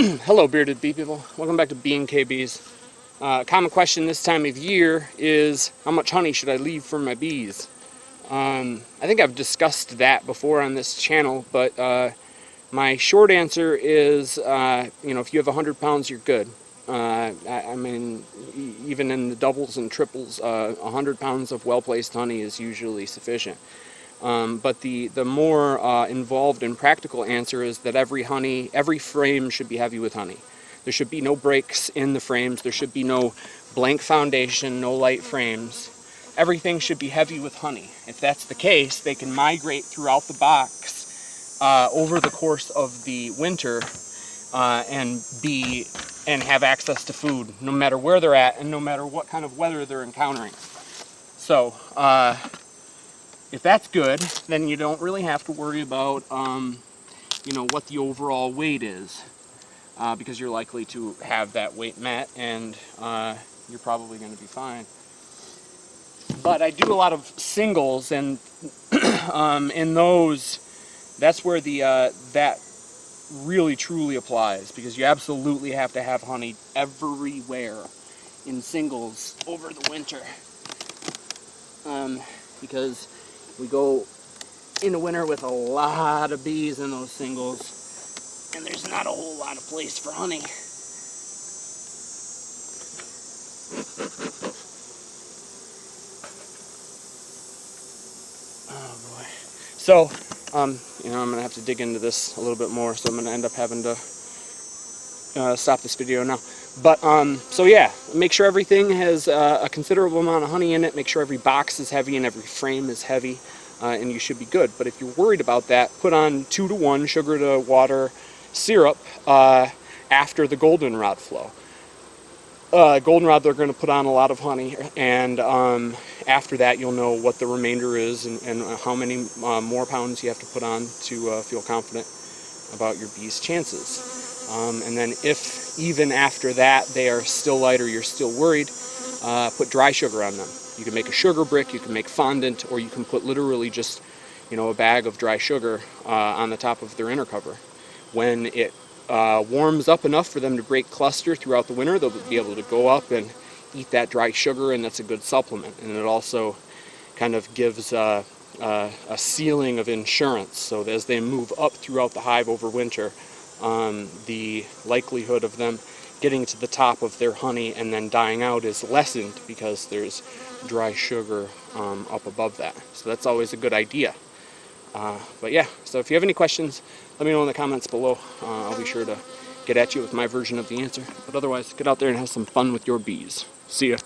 Hello, bearded bee people. Welcome back to B&K Bees. Common question this time of year is, how much honey should I leave for my bees? I think I've discussed that before on this channel, but my short answer is, if you have 100 pounds, you're good. I mean, even in the doubles and triples, 100 pounds of well-placed honey is usually sufficient. But the more involved and practical answer is that every frame should be heavy with honey. There should be no breaks in the frames. There should be no blank foundation, no light frames. Everything should be heavy with honey. If that's the case, they can migrate throughout the box over the course of the winter and have access to food, no matter where they're at and no matter what kind of weather they're encountering. So, if that's good, then you don't really have to worry about, what the overall weight is, because you're likely to have that weight met, and you're probably going to be fine. But I do a lot of singles, and in those, that's where that really truly applies, because you absolutely have to have honey everywhere in singles over the winter, because we go in the winter with a lot of bees in those singles, and there's not a whole lot of place for honey. Oh boy. So, I'm going to have to dig into this a little bit more, so I'm going to end up having to stop this video now. But, so yeah, make sure everything has a considerable amount of honey in it. Make sure every box is heavy and every frame is heavy. And you should be good. But if you're worried about that, put on 2-to-1 sugar to water syrup after the goldenrod flow. Goldenrod, they're going to put on a lot of honey, and after that you'll know what the remainder is and how many more pounds you have to put on to feel confident about your bees' chances. And then if even after that they are still light or you're still worried, put dry sugar on them. You can make a sugar brick, you can make fondant, or you can put literally just, a bag of dry sugar on the top of their inner cover. When it warms up enough for them to break cluster throughout the winter, they'll be able to go up and eat that dry sugar, and that's a good supplement. And it also kind of gives a ceiling of insurance, so that as they move up throughout the hive over winter, the likelihood of them getting to the top of their honey and then dying out is lessened because there's dry sugar up above that. So that's always a good idea. But yeah, so if you have any questions, let me know in the comments below. I'll be sure to get at you with my version of the answer. But otherwise, get out there and have some fun with your bees. See ya.